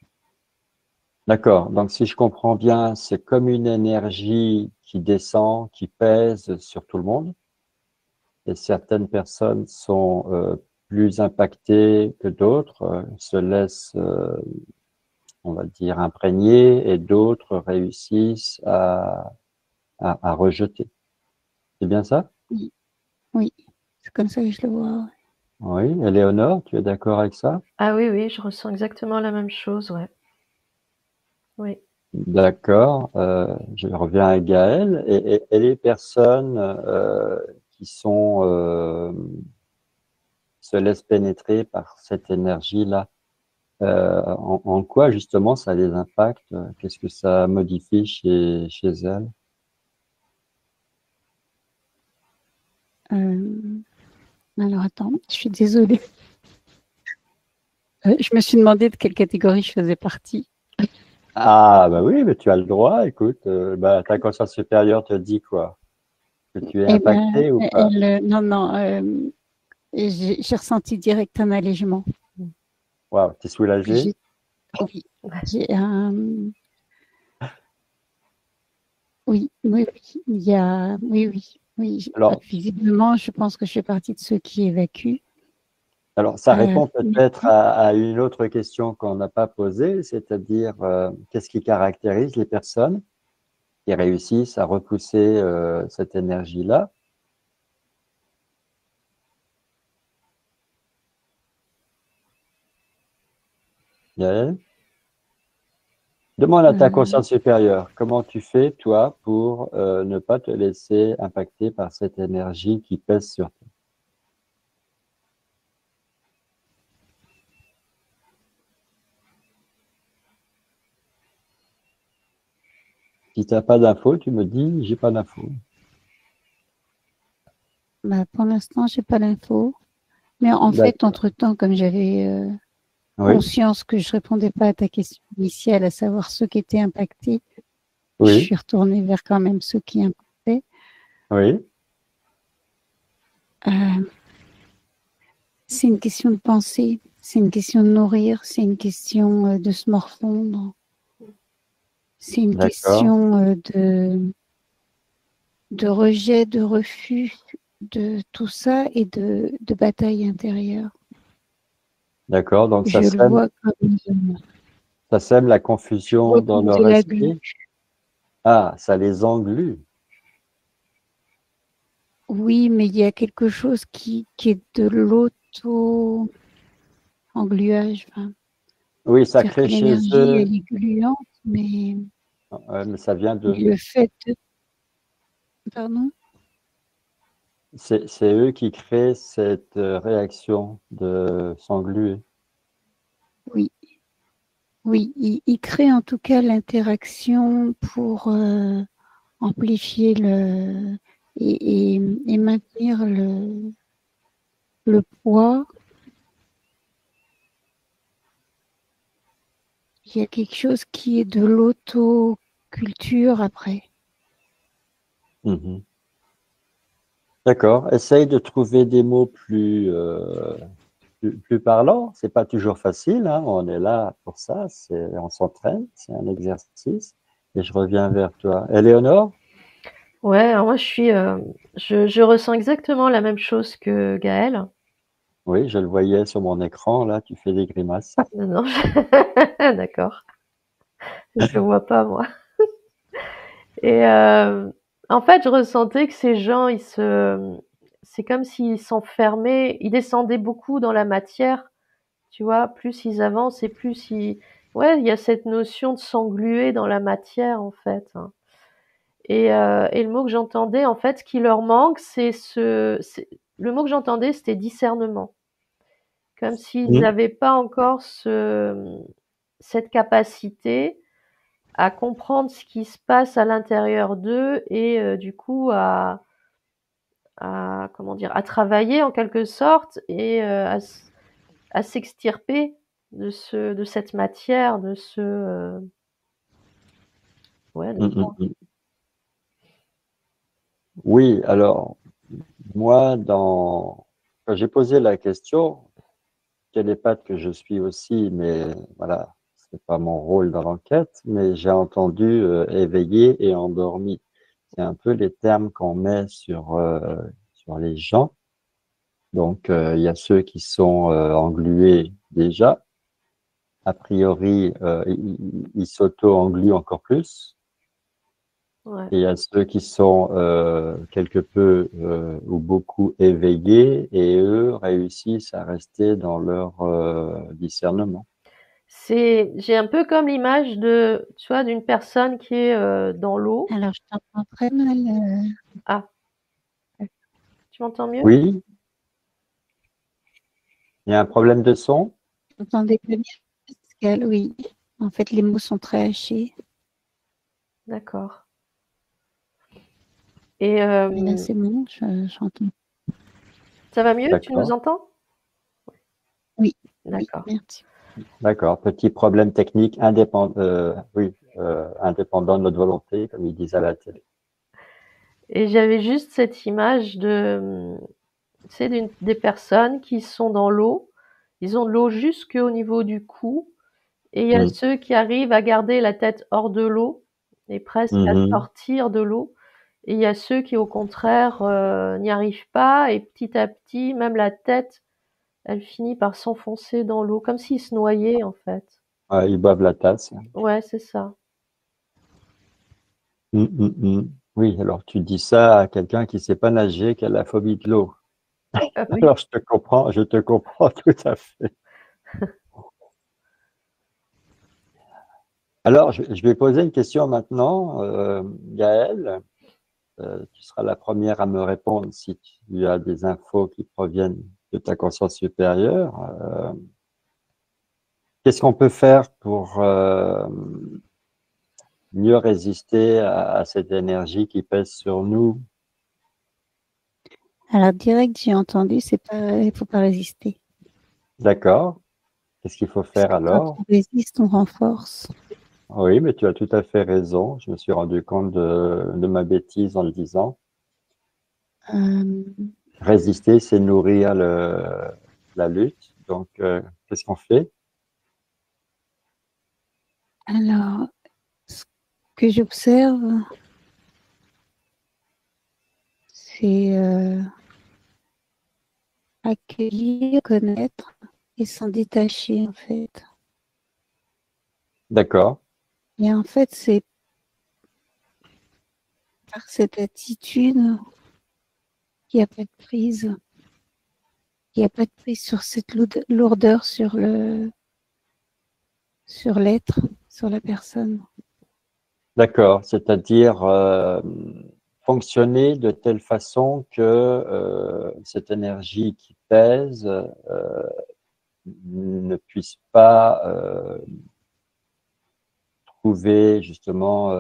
d'accord, donc si je comprends bien, c'est comme une énergie qui descend, qui pèse sur tout le monde, et certaines personnes sont plus impactés que d'autres se laissent, on va dire, imprégner et d'autres réussissent à rejeter. C'est bien ça? Oui, oui, c'est comme ça que je le vois. Oui. Éléonore, tu es d'accord avec ça? Ah oui, oui, je ressens exactement la même chose, ouais. Oui. D'accord. Je reviens à Gaël. Et les personnes qui se laissent pénétrer par cette énergie-là, en quoi justement ça les impacte? Qu'est-ce que ça modifie chez elles? Alors attends, je suis désolée. Je me suis demandé de quelle catégorie je faisais partie. Ah, bah oui, mais tu as le droit. Écoute, bah, ta conscience supérieure te dit quoi? Que tu es Eh ben, impacté ou pas? non, non, j'ai ressenti direct un allègement. Waouh, t'es soulagé? J'ai- Oui, j'ai un, oui, oui, oui, il y a, oui, oui, oui. Alors, Visiblement, je pense que je fais partie de ceux qui évacuent. Alors, ça Euh, répond peut-être à une autre question qu'on n'a pas posée, c'est-à-dire qu'est-ce qui caractérise les personnes qui réussissent à repousser cette énergie-là? Yael. Demande à ta euh, conscience supérieure, comment tu fais, toi, pour ne pas te laisser impacter par cette énergie qui pèse sur toi? Si tu n'as pas d'infos, tu me dis, j'ai pas d'infos. pour l'instant, j'ai pas l'info. Mais en fait, D'accord. entre-temps, comme j'avais Oui, conscience que je répondais pas à ta question initiale, à savoir ceux qui étaient impactés, je oui, suis retournée vers quand même ceux qui impactaient. oui, Euh, c'est une question de penser, c'est une question de nourrir, c'est une question de se morfondre, c'est une d'accord, question de rejet, de refus, de tout ça et de bataille intérieure. d'accord. Donc, Je le vois comme, ça sème la je le confusion vois dans comme de leur la glu. esprit. Ah, ça les englue. Oui, mais il y a quelque chose qui est de l'auto-engluage. Enfin, Oui, ça c'est-à-dire que crée chez l'énergie, eux, elle est gluante, ouais, mais ça vient mais d'eux. le fait de... Pardon? C'est eux qui créent cette réaction de s'engluer. Oui, oui. Il crée en tout cas l'interaction pour amplifier et maintenir le poids. Il y a quelque chose qui est de l'autoculture après. Mhm. D'accord. Essaye de trouver des mots plus parlants. C'est pas toujours facile, hein. On est là pour ça. On s'entraîne. C'est un exercice. Et je reviens vers toi. Éléonore? Ouais, alors moi je ressens exactement la même chose que Gaël. Oui, je le voyais sur mon écran. Là, tu fais des grimaces. Non, non, d'accord. Je vois pas moi. Et en fait, je ressentais que ces gens, c'est comme s'ils s'enfermaient, ils descendaient beaucoup dans la matière, tu vois. Plus ils avancent et plus ouais, il y a cette notion de s'engluer dans la matière en fait, hein. Et le mot que j'entendais, en fait, ce qui leur manque, le mot que j'entendais, c'était discernement. Comme s'ils Mhm. n'avaient pas encore cette capacité à comprendre ce qui se passe à l'intérieur d'eux et du coup comment dire, à travailler en quelque sorte et à s'extirper de cette matière, ouais, de Mhm, ça. mhm. Oui, alors, moi, quand j'ai posé la question, télépathe que je suis aussi, mais voilà, c'est pas mon rôle dans l'enquête, mais j'ai entendu éveillé et endormi. C'est un peu les termes qu'on met sur les gens. Donc, il y a ceux qui sont englués déjà. A priori, ils s'auto-engluent encore plus. Ouais. Et il y a ceux qui sont quelque peu ou beaucoup éveillés et eux réussissent à rester dans leur discernement. J'ai un peu comme l'image tu vois, d'une personne qui est dans l'eau. Alors, je t'entends très mal. Ah, tu m'entends mieux? Oui, il y a un problème de son. J'entendais pas bien, Pascal, oui. En fait, les mots sont très hachés. D'accord. Et Mais là, c'est bon, j'entends. ça va mieux? Tu nous D'accord, entends? Oui, oui, D'accord. merci. d'accord. Petit problème technique indépendant, oui, indépendant de notre volonté, comme ils disent à la télé. Et j'avais juste cette image tu sais, des personnes qui sont dans l'eau. Ils ont de l'eau jusqu'au niveau du cou. Et il y a Mm. ceux qui arrivent à garder la tête hors de l'eau et presque à Mhm. sortir de l'eau. Et il y a ceux qui, au contraire, n'y arrivent pas et petit à petit, même la tête, elle finit par s'enfoncer dans l'eau, comme s'ils se noyaient, en fait. Ouais, ils boivent la tasse. Ouais, c'est ça. Mm, mm, mm. Oui, alors tu dis ça à quelqu'un qui ne sait pas nager, qui a la phobie de l'eau. Ah oui. Alors je te comprends tout à fait. Alors, je vais poser une question maintenant, Gaëlle. Tu seras la première à me répondre si tu as des infos qui proviennent de ta conscience supérieure. Qu'est-ce qu'on peut faire pour mieux résister à cette énergie qui pèse sur nous? Alors, direct, j'ai entendu, c'est pas, il faut pas résister. D'accord. Qu'est-ce qu'il faut Parce faire que quand alors? on résiste, on renforce. Oui, mais tu as tout à fait raison. Je me suis rendu compte de ma bêtise en le disant. Euh, Résister, c'est nourrir la lutte. Donc, qu'est-ce qu'on fait? alors, ce que j'observe, c'est accueillir, connaître et s'en détacher, en fait. D'accord, Et en fait, c'est par cette attitude qu'il n'y a pas de prise. Il n'y a pas de prise sur cette lourdeur sur l'être, sur la personne. d'accord. C'est-à-dire fonctionner de telle façon que cette énergie qui pèse ne puisse pas trouver justement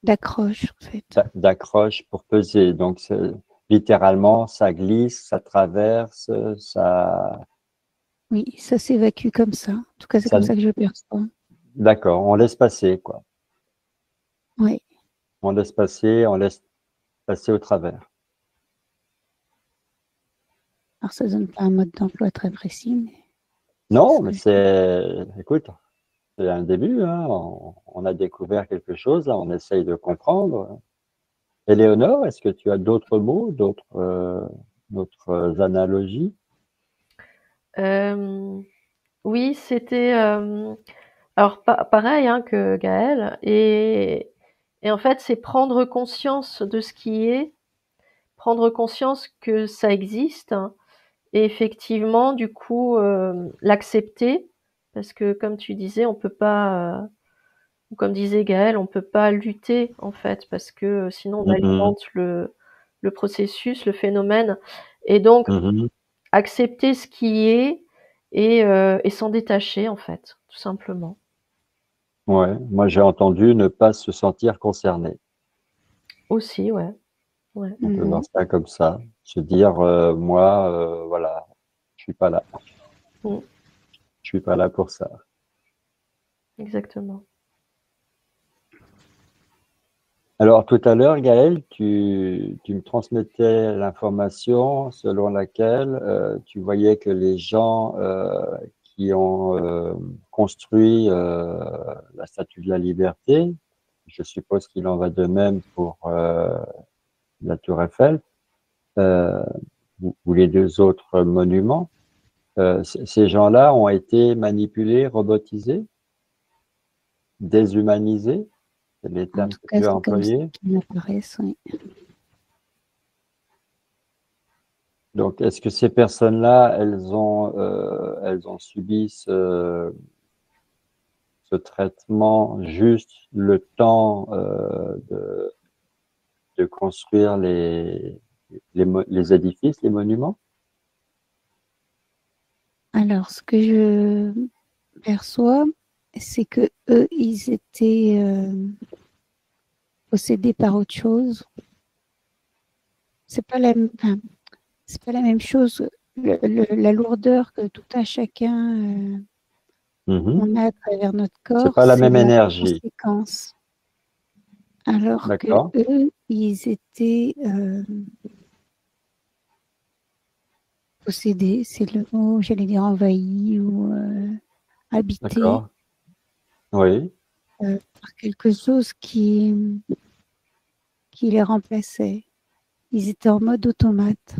D'accroche, en fait. d'accroche pour peser. Donc, littéralement, ça glisse, ça traverse, Oui, ça s'évacue comme ça. En tout cas, c'est ça, comme ça que je le perçois. d'accord, on laisse passer, quoi. Oui. On laisse passer au travers. Alors, ça donne pas un mode d'emploi très précis, mais c'est Non, ce mais que je... écoute, c'est un début, hein. On a découvert quelque chose, là, on essaye de comprendre. Éléonore, est-ce que tu as d'autres mots, d'autres analogies? Euh, oui, c'était alors pareil hein, que Gaël. Et en fait, c'est prendre conscience de ce qui est, prendre conscience que ça existe, hein, et effectivement, du coup, l'accepter, parce que comme tu disais, on peut pas, ou comme disait Gaël, on peut pas lutter en fait, parce que sinon on Mhm, alimente le processus, le phénomène, et donc mhm. accepter ce qui est et s'en détacher en fait, tout simplement. Ouais, moi j'ai entendu ne pas se sentir concerné. Aussi, ouais, ouais. On peut voir Mhm. ça comme ça, se dire moi, voilà, je suis pas là, Mmh, je suis pas là pour ça. exactement. Alors tout à l'heure, Gaël, tu me transmettais l'information selon laquelle tu voyais que les gens qui ont construit la Statue de la Liberté, je suppose qu'il en va de même pour la Tour Eiffel, euh, ou les deux autres monuments, ces gens-là ont été manipulés, robotisés, déshumanisés, c'est les En termes tout que cas, tu as c'est comme ça employés. qu'ils m'apparaissent, oui. Donc, est-ce que ces personnes-là, elles ont subi ce traitement juste le temps de construire les édifices, les monuments? Alors, ce que je perçois, c'est que eux, ils étaient possédés par autre chose. C'est pas la, enfin, c'est pas la même chose. La lourdeur que tout un chacun Mhm. on a à travers notre C'est corps, pas la c'est même la énergie. conséquence. Alors que D'accord, eux, ils étaient possédés, c'est le mot, j'allais dire envahis ou habités d'accord. Oui, par quelque chose qui les remplaçait. Ils étaient en mode automate.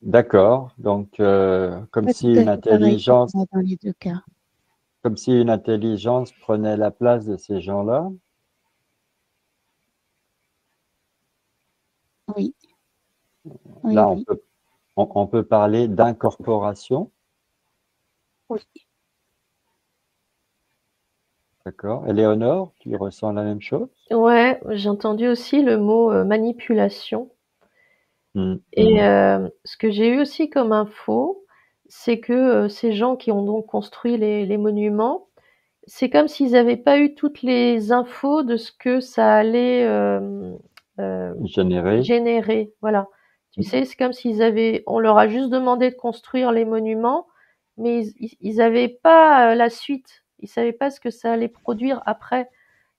d'accord. Donc, Pas tout à fait pareil pour moi dans les deux cas. comme si une intelligence prenait la place de ces gens-là. Oui, oui, Là, oui, on peut parler d'incorporation. oui. D'accord. Éléonore, tu ressens la même chose? Ouais, j'ai entendu aussi le mot manipulation. Et Mm. ce que j'ai eu aussi comme info, c'est que ces gens qui ont donc construit les monuments, c'est comme s'ils n'avaient pas eu toutes les infos de ce que ça allait Générer. générer. Voilà. Tu sais, c'est comme s'ils avaient, on leur a juste demandé de construire les monuments, mais ils n'avaient pas la suite. Ils savaient pas ce que ça allait produire après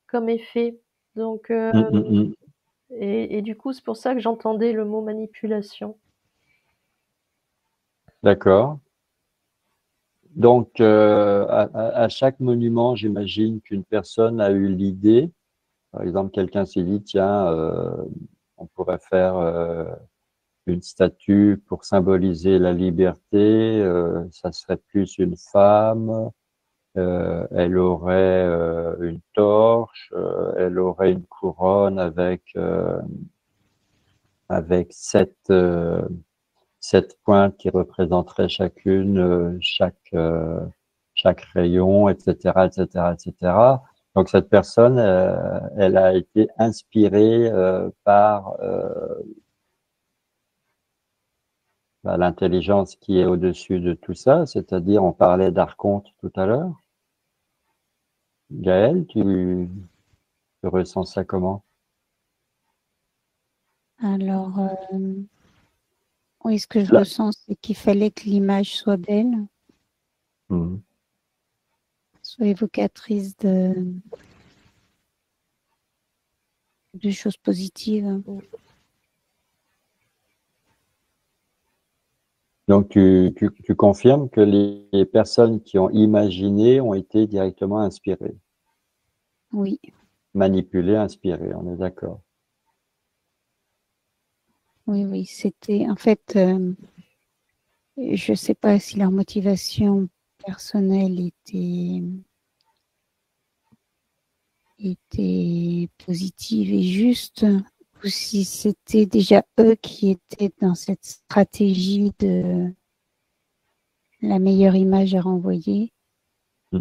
comme effet. Donc, Mm. et du coup, c'est pour ça que j'entendais le mot manipulation. D'accord. Donc, à chaque monument, j'imagine qu'une personne a eu l'idée. Par exemple, quelqu'un s'est dit, tiens, on pourrait faire une statue pour symboliser la liberté. Ça serait plus une femme. Elle aurait une torche. Elle aurait une couronne avec sept pointes qui représenteraient chacune chaque rayon, etc., etc., etc. Donc cette personne, elle a été inspirée par l'intelligence qui est au-dessus de tout ça, c'est-à-dire on parlait d'archonte tout à l'heure. Gaël, tu ressens ça comment? Alors, oui, ce que je Là. ressens, c'est qu'il fallait que l'image soit belle, Mhm. soit évocatrice de choses positives. Donc tu confirmes que les personnes qui ont imaginé ont été directement inspirées, Oui, manipulées, inspirées, on est d'accord. oui, oui. C'était, en fait, je ne sais pas si leur motivation personnelle était positive et juste, ou si c'était déjà eux qui étaient dans cette stratégie de la meilleure image à renvoyer.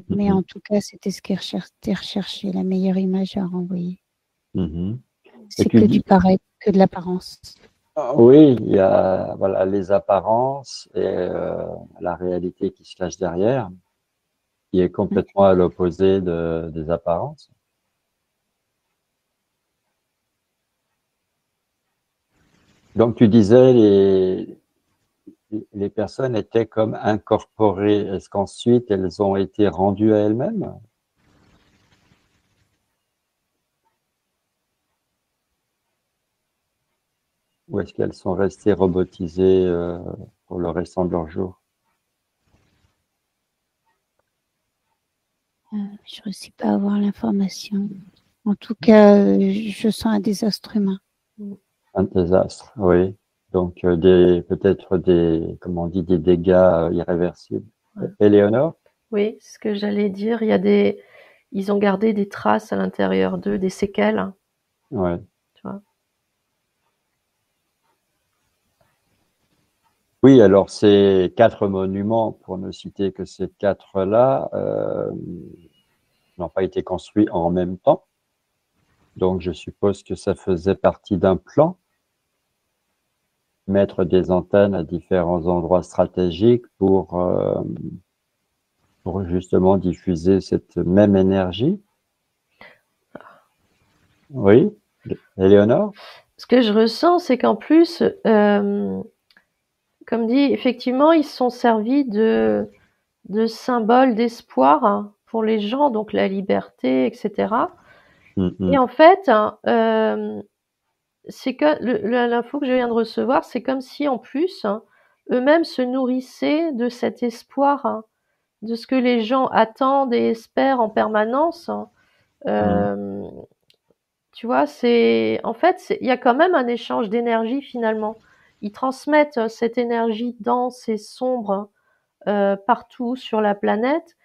Mais en tout cas, c'était ce qui était recherché, la meilleure image à renvoyer. Mhm. Et C'est tu que du dis, paraître, que de l'apparence. oui, il y a voilà, les apparences et la réalité qui se cache derrière, qui est complètement à l'opposé des apparences. Donc tu disais les personnes étaient comme incorporées. Est-ce qu'ensuite elles ont été rendues à elles-mêmes? Ou est-ce qu'elles sont restées robotisées pour le restant de leur jour? Je ne réussis pas à avoir l'information. En tout cas, je sens un désastre humain. Un désastre, oui. Donc, peut-être comment on dit, des dégâts irréversibles. Ouais. Éléonore? Oui, c'est ce que j'allais dire. Ils ont gardé des traces à l'intérieur d'eux, des séquelles, Ouais. tu vois. Oui, alors ces 4 monuments, pour ne citer que ces 4-là, n'ont pas été construits en même temps. Donc, je suppose que ça faisait partie d'un plan, mettre des antennes à différents endroits stratégiques pour justement diffuser cette même énergie. Oui, Éléonore? Ce que je ressens, c'est qu'en plus, comme dit, effectivement, ils se sont servis de symboles d'espoir pour les gens, donc la liberté, etc. Et en fait, c'est que l'info que je viens de recevoir, c'est comme si en plus, eux-mêmes se nourrissaient de cet espoir, de ce que les gens attendent et espèrent en permanence. Euh, Tu vois, en fait, il y a quand même un échange d'énergie finalement. Ils transmettent cette énergie dense et sombre partout sur la planète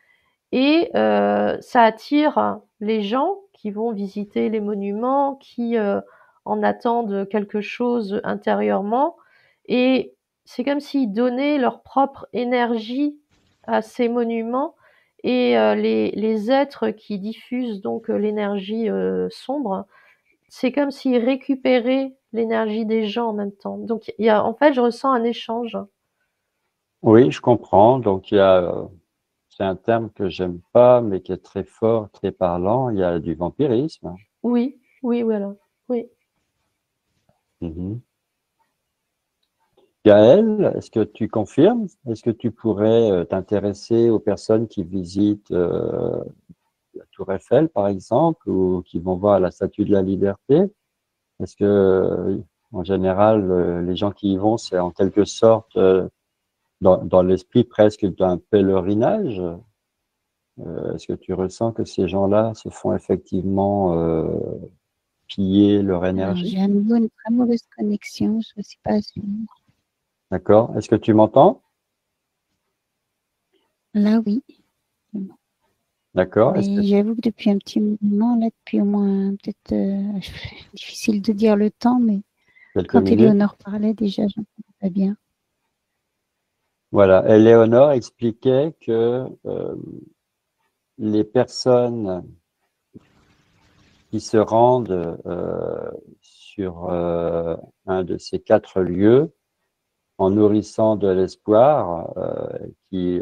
et ça attire les gens qui vont visiter les monuments, qui en attendent quelque chose intérieurement. Et c'est comme s'ils donnaient leur propre énergie à ces monuments et les êtres qui diffusent donc l'énergie sombre, c'est comme s'ils récupéraient l'énergie des gens en même temps. Donc en fait, je ressens un échange. Oui, je comprends. Donc, c'est un terme que j'aime pas, mais qui est très fort, très parlant. Il y a du vampirisme. Oui, oui, voilà. Oui. Mhm. Gaël, est-ce que tu confirmes? Est-ce que tu pourrais t'intéresser aux personnes qui visitent la Tour Eiffel, par exemple, ou qui vont voir la Statue de la Liberté? Est-ce que, en général, les gens qui y vont, c'est en quelque sorte, dans l'esprit presque d'un pèlerinage? Est-ce que tu ressens que ces gens-là se font effectivement piller leur Alors, énergie? j'ai à nouveau une très mauvaise connexion, je ne suis pas sûre. D'accord. Est-ce que tu m'entends? Là, oui. D'accord. Est-ce que Mais j'avoue que depuis un petit moment, là, depuis au moins peut-être difficile de dire le temps, mais quelques quand minutes? Éléonore parlait, déjà, j'entendais pas bien. Voilà. Éléonore expliquait que les personnes qui se rendent sur un de ces 4 lieux en nourrissant de l'espoir, qui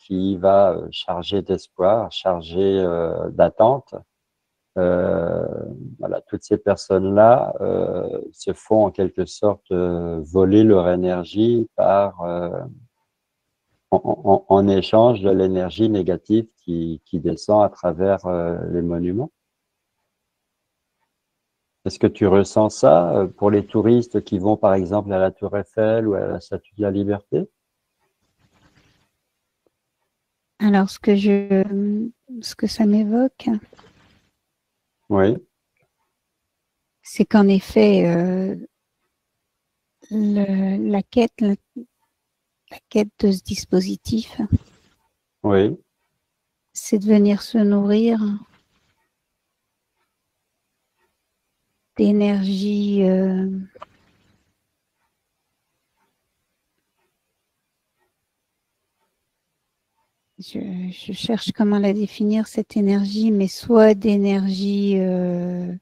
y va chargé d'espoir, chargé d'attente. Euh, voilà, toutes ces personnes-là se font en quelque sorte voler leur énergie en échange de l'énergie négative qui descend à travers les monuments. Est-ce que tu ressens ça pour les touristes qui vont par exemple à la Tour Eiffel ou à la Statue de la Liberté? Alors, ce que ça m'évoque, Oui, c'est qu'en effet, la quête de ce dispositif, oui, c'est de venir se nourrir d'énergie je cherche comment la définir, cette énergie, mais soit d'énergie de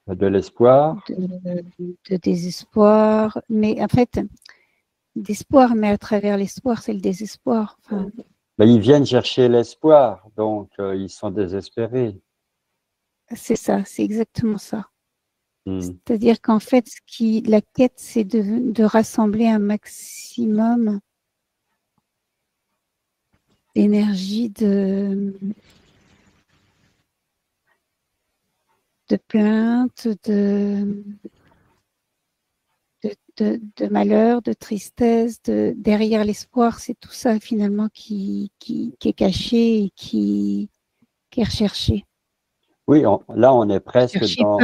l'espoir. de désespoir, mais en fait, d'espoir, mais à travers l'espoir, c'est le désespoir. Enfin, Ben, ils viennent chercher l'espoir, donc ils sont désespérés. c'est ça, c'est exactement ça. Hmm. C'est-à-dire qu'en fait, la quête, c'est de rassembler un maximum d'énergie, de plainte, de malheur, de tristesse, derrière l'espoir, c'est tout ça finalement qui est caché et qui est recherché. Oui, là on est presque Recherché dans.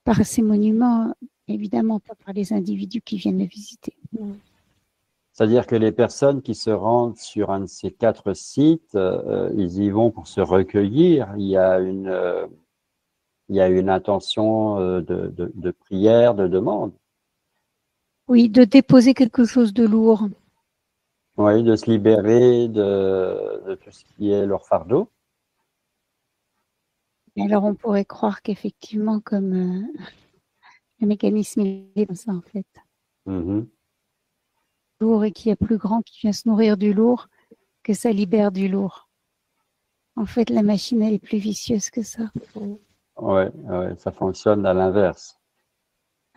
par ces monuments. évidemment pas par les individus qui viennent le visiter. C'est-à-dire que les personnes qui se rendent sur un de ces 4 sites, ils y vont pour se recueillir. Il y a une intention de prière, de demande. Oui, de déposer quelque chose de lourd. Oui, de se libérer de tout ce qui est leur fardeau. Et alors on pourrait croire qu'effectivement, comme le mécanisme il est comme ça en fait, Mhm. lourd et qu'il y a plus grand qui vient se nourrir du lourd, que ça libère du lourd. En fait, la machine elle est plus vicieuse que ça. Ouais, ouais, ça fonctionne à l'inverse.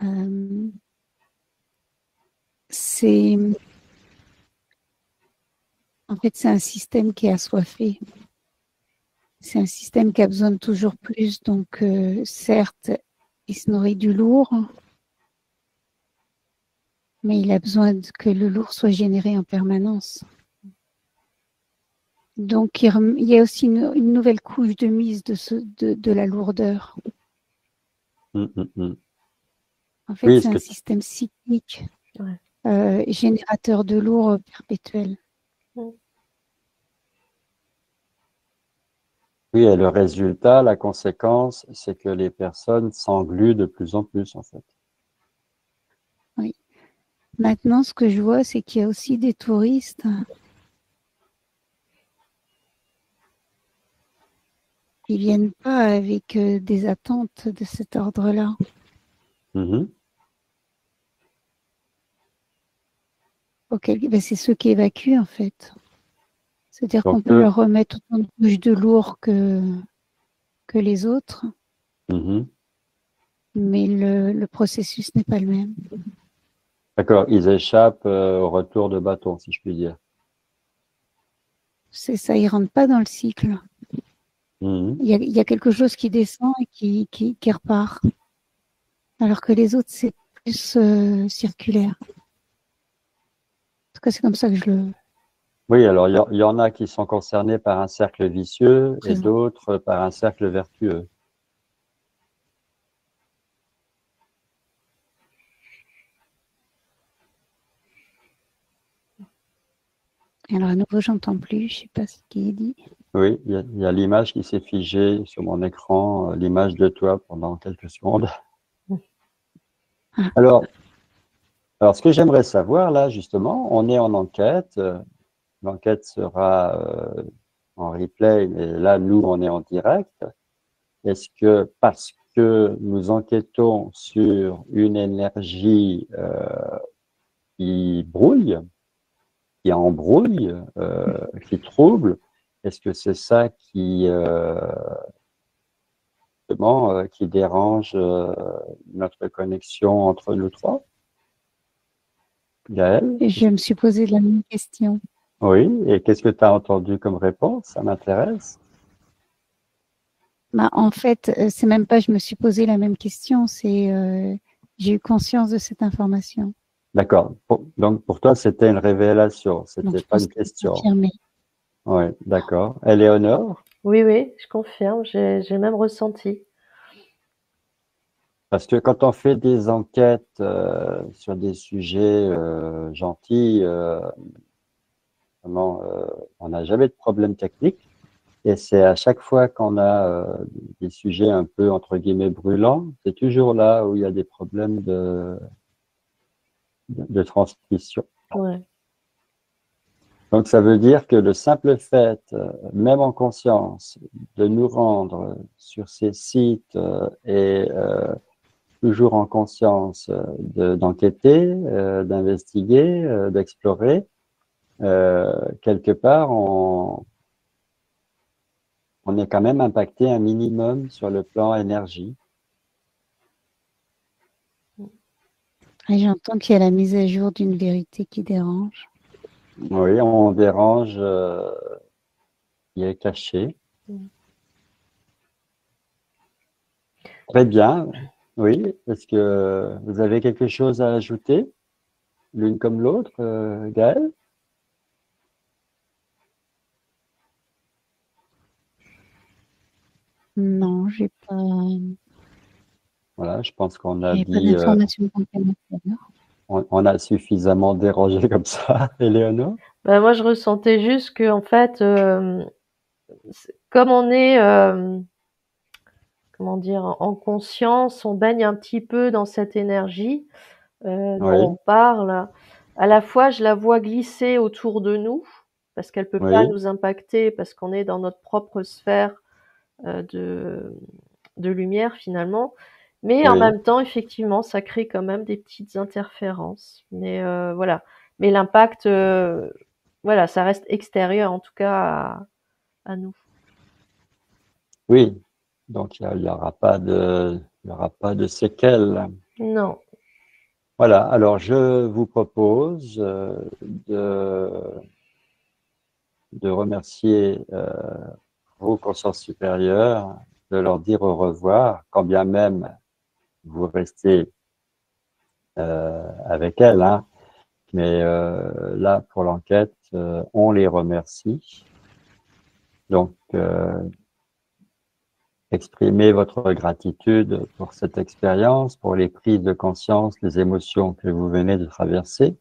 Euh, c'est en fait c'est un système qui est assoiffé. C'est un système qui a besoin de toujours plus. Donc certes, il se nourrit du lourd, mais il a besoin que le lourd soit généré en permanence. Donc, il y a aussi une nouvelle couche de mise de la lourdeur. Mm. En fait, Oui, c'est un système cyclique, Ouais. générateur de lourd perpétuel. oui, et le résultat, la conséquence, c'est que les personnes s'engluent de plus en plus, en fait. Oui. Maintenant, ce que je vois, c'est qu'il y a aussi des touristes qui viennent pas avec des attentes de cet ordre-là. Mhm. Ben, c'est ceux qui évacuent, en fait. C'est-à-dire qu'on Donc, peut leur remettre autant de couches de lourd que les autres, mhm. mais le processus n'est pas le même. D'accord, ils échappent au retour de bâton, si je puis dire. C'est ça, ils rentrent pas dans le cycle. Mhm. Il y a quelque chose qui descend et qui repart. Alors que les autres, c'est plus circulaire. En tout cas, c'est comme ça que je le Oui, alors il y en a qui sont concernés par un cercle vicieux et présente. d'autres par un cercle vertueux. Alors à nouveau, j'entends plus, je sais pas ce qui est dit. Oui, il y a l'image qui s'est figée sur mon écran, l'image de toi pendant quelques secondes. Ah, Alors, ce que j'aimerais savoir là, justement, on est en enquête. L'enquête sera en replay, mais là, nous, on est en direct. Est-ce que parce que nous enquêtons sur une énergie qui brouille, qui embrouille, qui trouble, est-ce que c'est ça qui justement, qui dérange notre connexion entre nous trois? Gaël? et je me suis posé la même question. Oui, et qu'est-ce que tu as entendu comme réponse? Ça m'intéresse. Bah, en fait, c'est même pas je me suis posé la même question, c'est j'ai eu conscience de cette information. D'accord. Donc, pour toi, c'était une révélation, Donc c'était je pas pense une que c'est question. confirmé. Oui, d'accord. Éléonore? Oui, oui, je confirme, j'ai même ressenti. Parce que quand on fait des enquêtes sur des sujets gentils, vraiment, on n'a jamais de problème technique. Et c'est à chaque fois qu'on a des sujets un peu, entre guillemets, brûlants, c'est toujours là où il y a des problèmes de transmission. Ouais. Donc, ça veut dire que le simple fait, même en conscience, de nous rendre sur ces sites et toujours en conscience d'enquêter, d'investiguer, d'explorer, quelque part, on est quand même impacté un minimum sur le plan énergie. Et j'entends qu'il y a la mise à jour d'une vérité qui dérange. Oui, on dérange qui est caché. Très bien. Oui, est-ce que vous avez quelque chose à ajouter, l'une comme l'autre, Gaëlle? Non, j'ai pas. Voilà, je pense qu'on a J'ai pas dit, d'informations complémentaires. on a suffisamment dérangé comme ça, Éléonore. Bah, moi, je ressentais juste que, en fait, comme on est, comment dire, en conscience, on baigne un petit peu dans cette énergie dont Oui, on parle. À la fois, je la vois glisser autour de nous, parce qu'elle peut pas oui, nous impacter, parce qu'on est dans notre propre sphère de lumière finalement. Mais en oui. même temps, effectivement, ça crée quand même des petites interférences. Mais voilà. Mais l'impact, voilà, ça reste extérieur en tout cas à nous. Oui, donc il y aura pas il y aura pas de séquelles. Non. Voilà, alors je vous propose de, de remercier vos consciences supérieures, de leur dire au revoir, quand bien même vous restez avec elles, hein. Mais là, pour l'enquête, on les remercie. Donc, exprimez votre gratitude pour cette expérience, pour les prises de conscience, les émotions que vous venez de traverser.